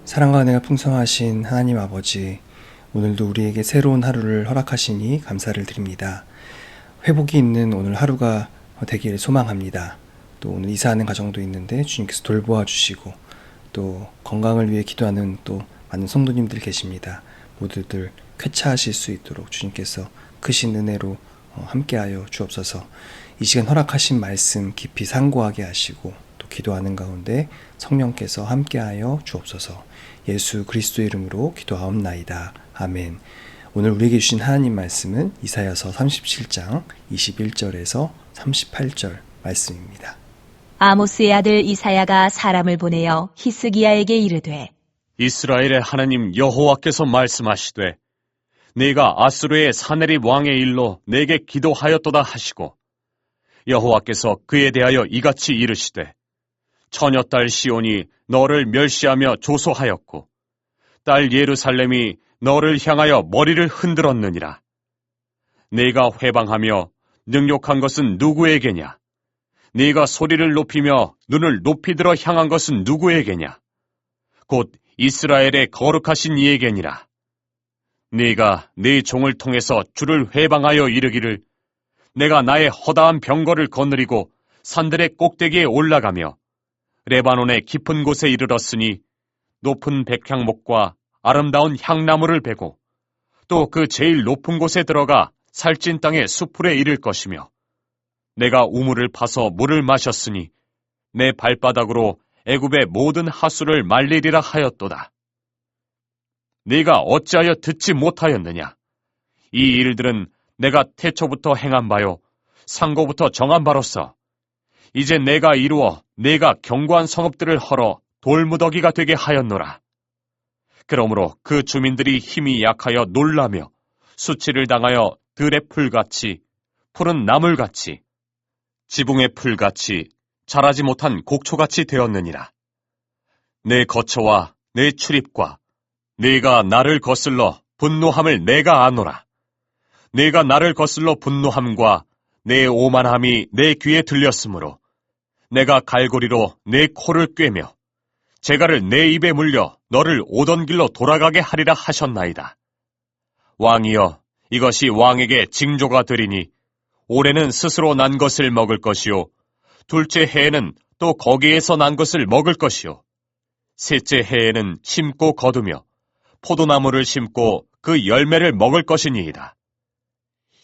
사랑과 은혜가 풍성하신 하나님 아버지, 오늘도 우리에게 새로운 하루를 허락하시니 감사를 드립니다. 회복이 있는 오늘 하루가 되기를 소망합니다. 또 오늘 이사하는 가정도 있는데 주님께서 돌보아 주시고, 또 건강을 위해 기도하는 또 많은 성도님들 계십니다. 모두들 쾌차하실 수 있도록 주님께서 크신 은혜로 함께하여 주옵소서. 이 시간 허락하신 말씀 깊이 상고하게 하시고, 또 기도하는 가운데 성령께서 함께하여 주옵소서. 예수 그리스도의 이름으로 기도하옵나이다. 아멘. 오늘 우리에게 주신 하나님 말씀은 이사야서 37장 21절에서 38절 말씀입니다. 아모스의 아들 이사야가 사람을 보내어 히스기야에게 이르되, 이스라엘의 하나님 여호와께서 말씀하시되 네가 아수르의 사네립 왕의 일로 내게 기도하였도다 하시고, 여호와께서 그에 대하여 이같이 이르시되 처녀딸 시온이 너를 멸시하며 조소하였고 딸 예루살렘이 너를 향하여 머리를 흔들었느니라. 네가 회방하며 능욕한 것은 누구에게냐? 네가 소리를 높이며 눈을 높이 들어 향한 것은 누구에게냐? 곧 이스라엘의 거룩하신 이에게니라. 네가 네 종을 통해서 주를 회방하여 이르기를, 내가 나의 허다한 병거를 거느리고 산들의 꼭대기에 올라가며 레바논의 깊은 곳에 이르렀으니 높은 백향목과 아름다운 향나무를 베고 또 그 제일 높은 곳에 들어가 살찐 땅의 수풀에 이를 것이며, 내가 우물을 파서 물을 마셨으니 내 발바닥으로 애굽의 모든 하수를 말리리라 하였도다. 네가 어찌하여 듣지 못하였느냐? 이 일들은 내가 태초부터 행한 바요 상고부터 정한 바로서 이제 내가 이루어 내가 견고한 성읍들을 헐어 돌무더기가 되게 하였노라. 그러므로 그 주민들이 힘이 약하여 놀라며 수치를 당하여 들의 풀같이, 푸른 나물같이, 지붕의 풀같이, 자라지 못한 곡초같이 되었느니라. 내 거처와 내 출입과 네가 나를 거슬러 분노함을 내가 아노라. 네가 나를 거슬러 분노함과 내 오만함이 내 귀에 들렸으므로 내가 갈고리로 내 코를 꿰며 재갈을 내 입에 물려 너를 오던 길로 돌아가게 하리라 하셨나이다. 왕이여, 이것이 왕에게 징조가 되리니 올해는 스스로 난 것을 먹을 것이요 둘째 해에는 또 거기에서 난 것을 먹을 것이요 셋째 해에는 심고 거두며 포도나무를 심고 그 열매를 먹을 것이니이다.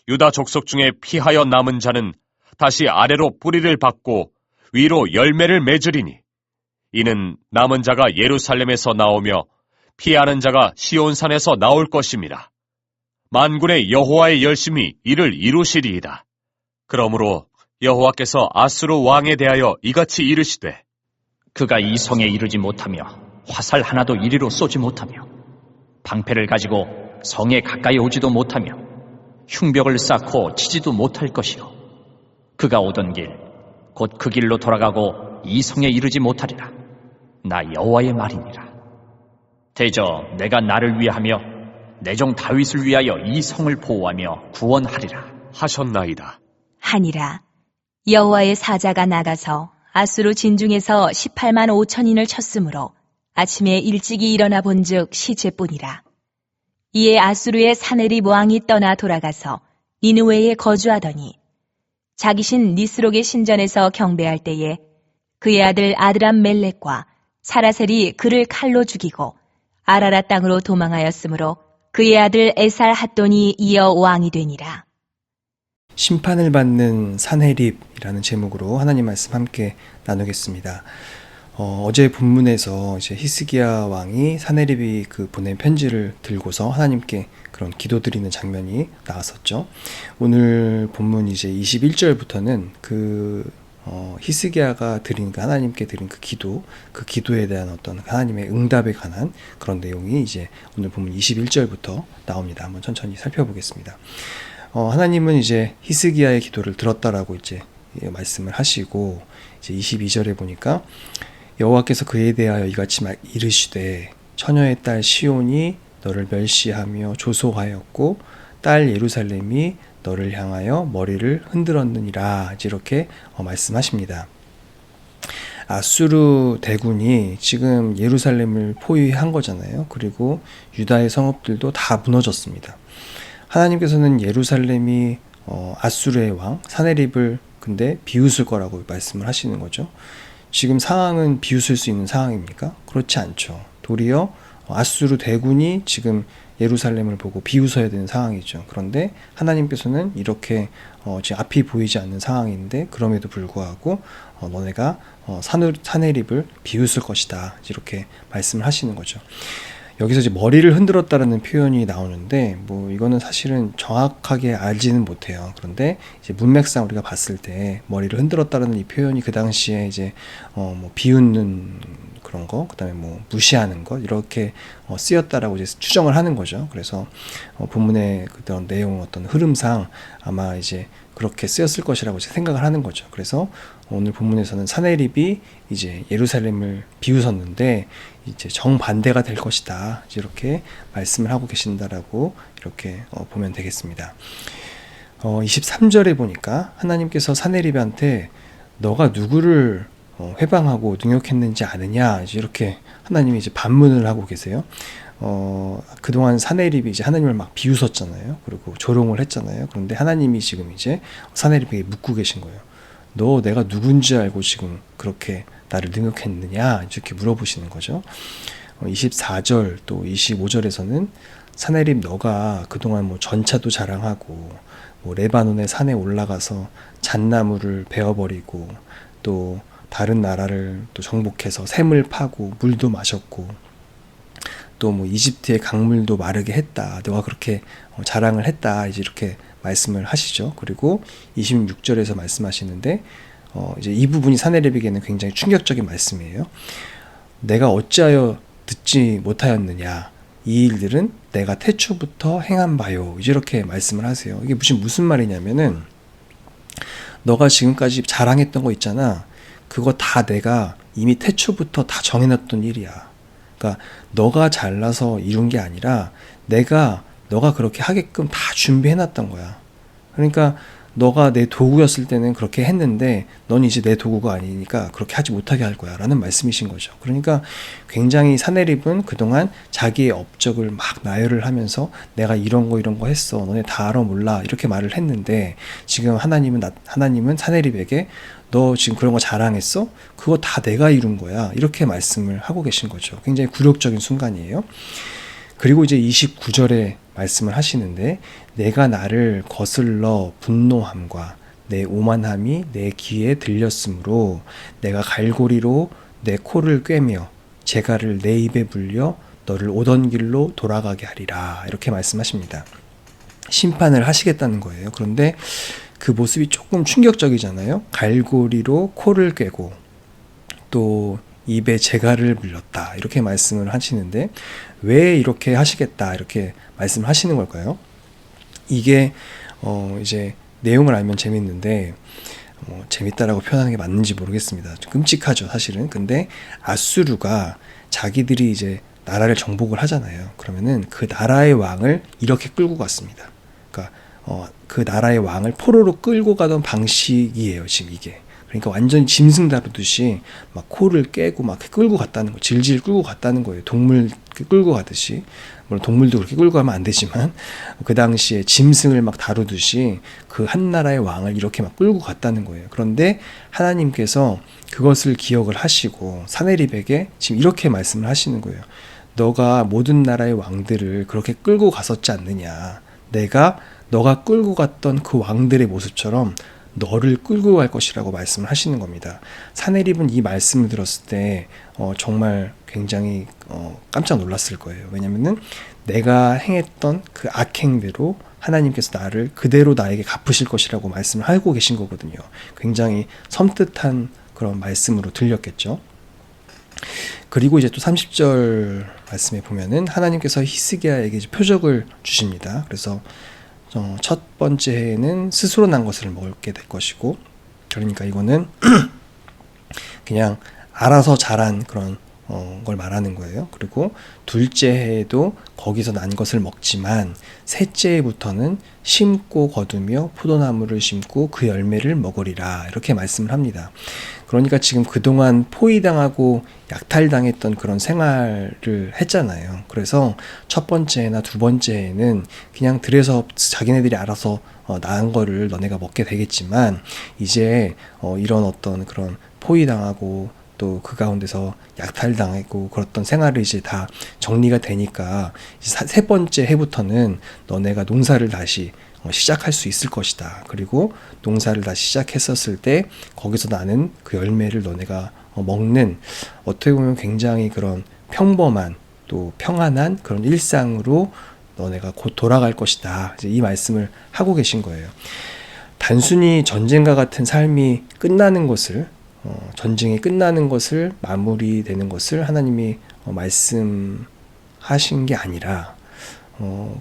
유다 족속 중에 피하여 남은 자는 다시 아래로 뿌리를 받고 위로 열매를 맺으리니, 이는 남은 자가 예루살렘에서 나오며 피하는 자가 시온산에서 나올 것임이라. 만군의 여호와의 열심히 이를 이루시리이다. 그러므로 여호와께서 아수르 왕에 대하여 이같이 이르시되, 그가 이 성에 이르지 못하며 화살 하나도 이리로 쏘지 못하며 방패를 가지고 성에 가까이 오지도 못하며 흉벽을 쌓고 치지도 못할 것이요 그가 오던 길 곧 그 길로 돌아가고 이 성에 이르지 못하리라. 나 여호와의 말이니라. 대저 내가 나를 위하며 내 종 다윗을 위하여 이 성을 보호하며 구원하리라 하셨나이다. 하니라. 여호와의 사자가 나가서 아수르 진중에서 18만 5천인을 쳤으므로 아침에 일찍이 일어나 본즉 시체뿐이라. 이에 아수르의 사네립 왕이 떠나 돌아가서 니느웨에 거주하더니 자기 신 니스록의 신전에서 경배할 때에 그의 아들 아드람 멜렉과 사라셀이 그를 칼로 죽이고 아라라 땅으로 도망하였으므로 그의 아들 에살 핫돈이 이어 왕이 되니라. 심판을 받는 산헤립이라는 제목으로 하나님 말씀 함께 나누겠습니다. 어제 본문에서 이제 히스기야 왕이 산헤립이 그 보낸 편지를 들고서 하나님께 그런 기도드리는 장면이 나왔었죠. 오늘 본문 이제 21절부터는 히스기야가 드린 하나님께 드린 그 기도에 대한 어떤 하나님의 응답에 관한 그런 내용이 이제 오늘 본문 21절부터 나옵니다. 한번 천천히 살펴보겠습니다. 하나님은 이제 히스기야의 기도를 들었다라고 이제 말씀을 하시고, 이제 22절에 보니까 여호와께서 그에 대하여 이같이 이르시되 처녀의 딸 시온이 너를 멸시하며 조소하였고 딸 예루살렘이 너를 향하여 머리를 흔들었느니라, 이렇게 말씀하십니다. 아수르 대군이 지금 예루살렘을 포위한 거잖아요. 그리고 유다의 성읍들도 다 무너졌습니다. 하나님께서는 예루살렘이 아수르의 왕 사네립을 근데 비웃을 거라고 말씀을 하시는 거죠. 지금 상황은 비웃을 수 있는 상황입니까? 그렇지 않죠. 도리어 아수르 대군이 지금 예루살렘을 보고 비웃어야 되는 상황이죠. 그런데 하나님께서는 이렇게 지금 앞이 보이지 않는 상황인데 그럼에도 불구하고 너네가 사네립을 비웃을 것이다 이렇게 말씀을 하시는 거죠. 여기서 이제 머리를 흔들었다라는 표현이 나오는데 뭐 이거는 사실은 정확하게 알지는 못해요. 그런데 이제 문맥상 우리가 봤을 때 머리를 흔들었다라는 이 표현이 그 당시에 이제 뭐 비웃는 그런 거, 그다음에 뭐 무시하는 것 이렇게 쓰였다라고 이제 추정을 하는 거죠. 그래서 본문의 그런 내용 어떤 흐름상 아마 이제 그렇게 쓰였을 것이라고 이제 생각을 하는 거죠. 그래서 오늘 본문에서는 사네립이 이제 예루살렘을 비웃었는데 이제 정반대가 될 것이다. 이렇게 말씀을 하고 계신다라고 이렇게 보면 되겠습니다. 23절에 보니까 하나님께서 사네립한테 너가 누구를 회방하고 능욕했는지 아느냐 이렇게 하나님이 이제 반문을 하고 계세요. 그동안 사네립이 이제 하나님을 막 비웃었잖아요. 그리고 조롱을 했잖아요. 그런데 하나님이 지금 이제 사네립에게 묻고 계신 거예요. 너 내가 누군지 알고 지금 그렇게 나를 능욕했느냐 이렇게 물어보시는 거죠. 24절 또 25절에서는 사네립 너가 그동안 뭐 전차도 자랑하고 뭐 레바논의 산에 올라가서 잣나무를 베어버리고 또 다른 나라를 또 정복해서 샘을 파고 물도 마셨고 또 뭐 이집트의 강물도 마르게 했다. 너가 그렇게 자랑을 했다. 이제 이렇게 말씀을 하시죠. 그리고 26절에서 말씀하시는데 이제 이 부분이 사네립에게는 굉장히 충격적인 말씀이에요. 내가 어찌하여 듣지 못하였느냐. 이 일들은 내가 태초부터 행한 바요. 이제 이렇게 말씀을 하세요. 이게 무슨 말이냐면은 너가 지금까지 자랑했던 거 있잖아. 그거 다 내가 이미 태초부터 다 정해놨던 일이야. 그러니까 너가 잘나서 이룬 게 아니라 너가 그렇게 하게끔 다 준비해놨던 거야. 그러니까 너가 내 도구였을 때는 그렇게 했는데 넌 이제 내 도구가 아니니까 그렇게 하지 못하게 할 거야 라는 말씀이신 거죠. 그러니까 굉장히 사네립은 그동안 자기의 업적을 막 나열을 하면서 내가 이런 거 했어. 너네 다 알아 몰라. 이렇게 말을 했는데 지금 하나님은 사네립에게 너 지금 그런 거 자랑했어? 그거 다 내가 이룬 거야. 이렇게 말씀을 하고 계신 거죠. 굉장히 굴욕적인 순간이에요. 그리고 이제 29절에 말씀을 하시는데 내가 나를 거슬러 분노함과 내 오만함이 내 귀에 들렸으므로 내가 갈고리로 내 코를 꿰며 재갈을 내 입에 불려 너를 오던 길로 돌아가게 하리라. 이렇게 말씀하십니다. 심판을 하시겠다는 거예요. 그런데 그 모습이 조금 충격적이잖아요. 갈고리로 코를 꿰고 또 입에 재갈을 물렸다. 이렇게 말씀을 하시는데 왜 이렇게 하시겠다. 이렇게 말씀하시는 걸까요? 이게 이제 내용을 알면 재밌는데 재밌다라고 표현하는 게 맞는지 모르겠습니다. 좀 끔찍하죠, 사실은. 근데 아수르가 자기들이 이제 나라를 정복을 하잖아요. 그러면은 그 나라의 왕을 이렇게 끌고 갔습니다. 그러니까 그 나라의 왕을 포로로 끌고 가던 방식이에요, 지금 이게. 그러니까 완전 짐승 다루듯이 막 코를 깨고 막 끌고 갔다는 거, 질질 끌고 갔다는 거예요. 동물 끌고 가듯이. 물론 동물도 그렇게 끌고 가면 안 되지만 그 당시에 짐승을 막 다루듯이 그 한 나라의 왕을 이렇게 막 끌고 갔다는 거예요. 그런데 하나님께서 그것을 기억을 하시고 사네립에게 지금 이렇게 말씀을 하시는 거예요. 너가 모든 나라의 왕들을 그렇게 끌고 갔었지 않느냐. 너가 끌고 갔던 그 왕들의 모습처럼 너를 끌고 갈 것이라고 말씀을 하시는 겁니다. 사네립은 이 말씀을 들었을 때 정말 굉장히 깜짝 놀랐을 거예요. 왜냐면은 내가 행했던 그 악행대로 하나님께서 나를 그대로 나에게 갚으실 것이라고 말씀을 하고 계신 거거든요. 굉장히 섬뜩한 그런 말씀으로 들렸겠죠. 그리고 이제 또 30절 말씀에 보면은 하나님께서 히스기야에게 표적을 주십니다. 그래서 첫 번째 해에는 스스로 난 것을 먹게 될 것이고, 그러니까 이거는 그냥 알아서 자란 그런 걸 말하는 거예요. 그리고 둘째 해에도 거기서 난 것을 먹지만 셋째 해부터는 심고 거두며 포도나무를 심고 그 열매를 먹으리라, 이렇게 말씀을 합니다. 그러니까 지금 그동안 포위당하고 약탈당했던 그런 생활을 했잖아요. 그래서 첫 번째 해나 두 번째 해는 그냥 들에서 자기네들이 알아서 낳은 거를 너네가 먹게 되겠지만, 이제 이런 어떤 그런 포위당하고 또 그 가운데서 약탈당하고 그랬던 생활을 이제 다 정리가 되니까 세 번째 해부터는 너네가 농사를 다시 시작할 수 있을 것이다. 그리고 농사를 다시 시작했었을 때 거기서 나는 그 열매를 너네가 먹는, 어떻게 보면 굉장히 그런 평범한 또 평안한 그런 일상으로 너네가 곧 돌아갈 것이다. 이제 이 말씀을 하고 계신 거예요. 단순히 전쟁과 같은 삶이 끝나는 것을, 전쟁이 끝나는 것을, 마무리되는 것을 하나님이 말씀하신 게 아니라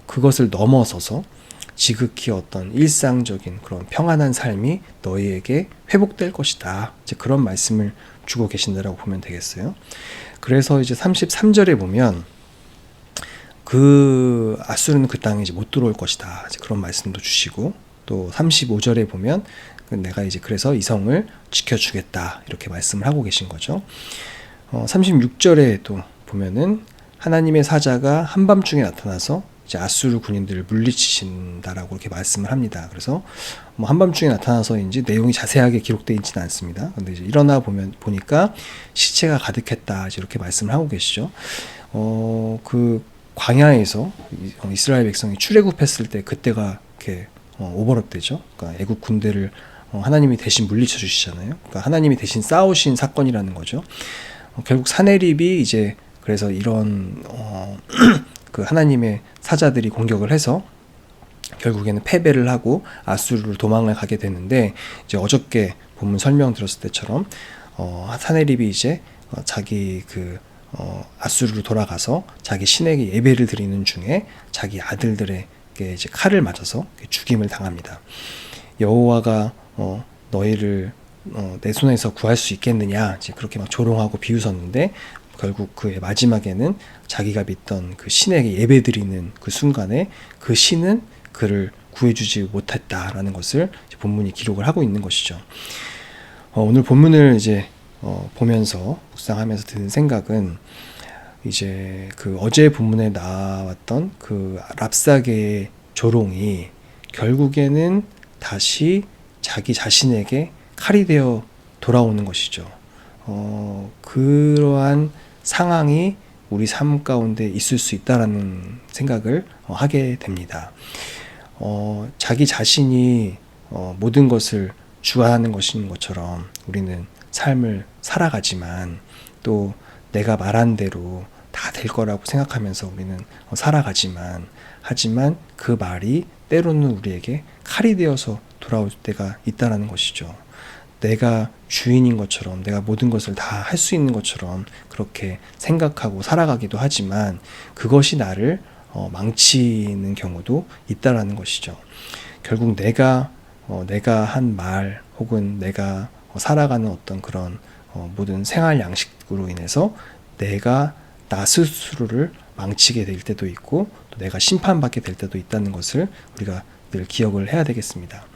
그것을 넘어서서 지극히 어떤 일상적인 그런 평안한 삶이 너희에게 회복될 것이다. 이제 그런 말씀을 주고 계신다라고 보면 되겠어요. 그래서 이제 33절에 보면 그 아수르는 그 땅에 이제 못 들어올 것이다. 이제 그런 말씀도 주시고, 또 35절에 보면 내가 이제 그래서 이 성을 지켜주겠다, 이렇게 말씀을 하고 계신 거죠. 36절에 또 보면은 하나님의 사자가 한밤중에 나타나서 이제 아수르 군인들을 물리치신다라고 이렇게 말씀을 합니다. 그래서 뭐 한밤중에 나타나서인지 내용이 자세하게 기록되어 있지는 않습니다. 근데 이제 일어나 보니까 시체가 가득했다, 이제 이렇게 말씀을 하고 계시죠. 그 광야에서 이스라엘 백성이 출애굽했을 때 그때가 이렇게 오버랩되죠. 그러니까 애국 군대를 하나님이 대신 물리쳐 주시잖아요. 그러니까 하나님이 대신 싸우신 사건이라는 거죠. 결국 사내립이 이제 그래서 이런 그 하나님의 사자들이 공격을 해서 결국에는 패배를 하고 아수르로 도망을 가게 되는데, 이제 어저께 본문 설명 들었을 때처럼 사내립이 이제 자기 그 아수르로 돌아가서 자기 신에게 예배를 드리는 중에 자기 아들들에게 이제 칼을 맞아서 죽임을 당합니다. 여호와가 너희를 내 손에서 구할 수 있겠느냐, 이제 그렇게 막 조롱하고 비웃었는데, 결국 그의 마지막에는 자기가 믿던 그 신에게 예배드리는 그 순간에 그 신은 그를 구해주지 못했다라는 것을 본문이 기록을 하고 있는 것이죠. 오늘 본문을 이제 보면서 묵상하면서 드는 생각은, 이제 그 어제 본문에 나왔던 그 랍사게의 조롱이 결국에는 다시 자기 자신에게 칼이 되어 돌아오는 것이죠. 그러한 상황이 우리 삶 가운데 있을 수 있다라는 생각을 하게 됩니다. 자기 자신이 모든 것을 주관하는 것인 것처럼 우리는 삶을 살아가지만, 또 내가 말한 대로 다 될 거라고 생각하면서 우리는 하지만 그 말이 때로는 우리에게 칼이 되어서 돌아올 때가 있다라는 것이죠. 내가 주인인 것처럼, 내가 모든 것을 다 할 수 있는 것처럼 그렇게 생각하고 살아가기도 하지만 그것이 나를 망치는 경우도 있다라는 것이죠. 결국 내가 한 말 혹은 내가 살아가는 어떤 그런 모든 생활 양식으로 인해서 내가 나 스스로를 망치게 될 때도 있고, 또 내가 심판받게 될 때도 있다는 것을 우리가 늘 기억을 해야 되겠습니다.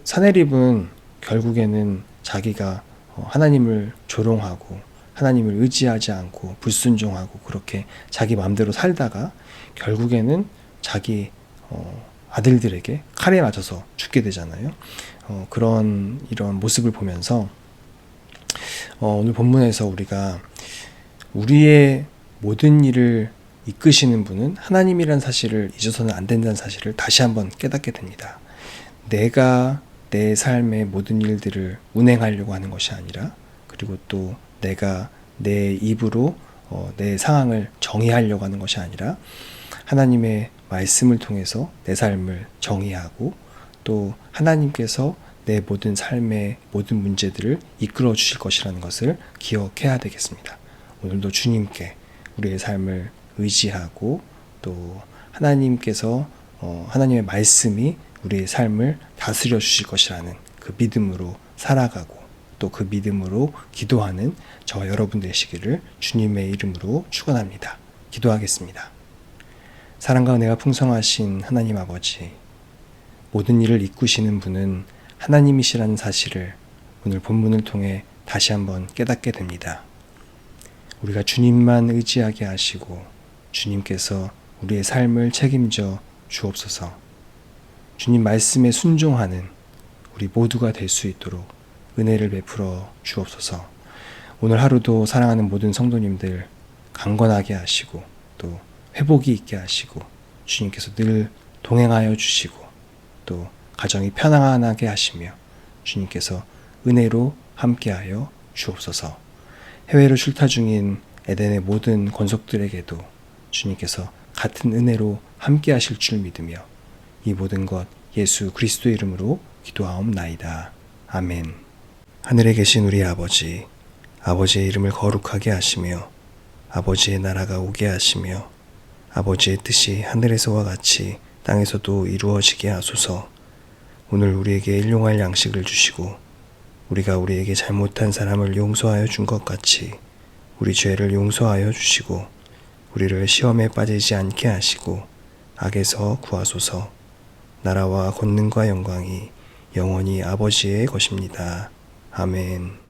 사내립은 결국에는 자기가 하나님을 조롱하고 하나님을 의지하지 않고 불순종하고 그렇게 자기 마음대로 살다가 결국에는 자기 아들들에게 칼에 맞아서 죽게 되잖아요. 이런 모습을 보면서 오늘 본문에서 우리가 우리의 모든 일을 이끄시는 분은 하나님이라는 사실을 잊어서는 안 된다는 사실을 다시 한번 깨닫게 됩니다. 내가 내 삶의 모든 일들을 운행하려고 하는 것이 아니라, 그리고 또 내가 내 입으로 내 상황을 정의하려고 하는 것이 아니라 하나님의 말씀을 통해서 내 삶을 정의하고, 또 하나님께서 내 모든 삶의 모든 문제들을 이끌어 주실 것이라는 것을 기억해야 되겠습니다. 오늘도 주님께 우리의 삶을 의지하고, 또 하나님께서 하나님의 말씀이 우리의 삶을 다스려 주실 것이라는 그 믿음으로 살아가고, 또 그 믿음으로 기도하는 저와 여러분 되시기를 주님의 이름으로 축원합니다. 기도하겠습니다. 사랑과 은혜가 풍성하신 하나님 아버지, 모든 일을 이끄시는 분은 하나님이시라는 사실을 오늘 본문을 통해 다시 한번 깨닫게 됩니다. 우리가 주님만 의지하게 하시고 주님께서 우리의 삶을 책임져 주옵소서. 주님 말씀에 순종하는 우리 모두가 될 수 있도록 은혜를 베풀어 주옵소서. 오늘 하루도 사랑하는 모든 성도님들 강건하게 하시고 또 회복이 있게 하시고 주님께서 늘 동행하여 주시고 또 가정이 편안하게 하시며 주님께서 은혜로 함께하여 주옵소서. 해외로 출타 중인 에덴의 모든 권속들에게도 주님께서 같은 은혜로 함께하실 줄 믿으며 이 모든 것 예수 그리스도 이름으로 기도하옵나이다. 아멘. 하늘에 계신 우리 아버지, 아버지의 이름을 거룩하게 하시며 아버지의 나라가 오게 하시며 아버지의 뜻이 하늘에서와 같이 땅에서도 이루어지게 하소서. 오늘 우리에게 일용할 양식을 주시고 우리가 우리에게 잘못한 사람을 용서하여 준 것 같이 우리 죄를 용서하여 주시고 우리를 시험에 빠지지 않게 하시고 악에서 구하소서. 나라와 권능과 영광이 영원히 아버지의 것입니다. 아멘.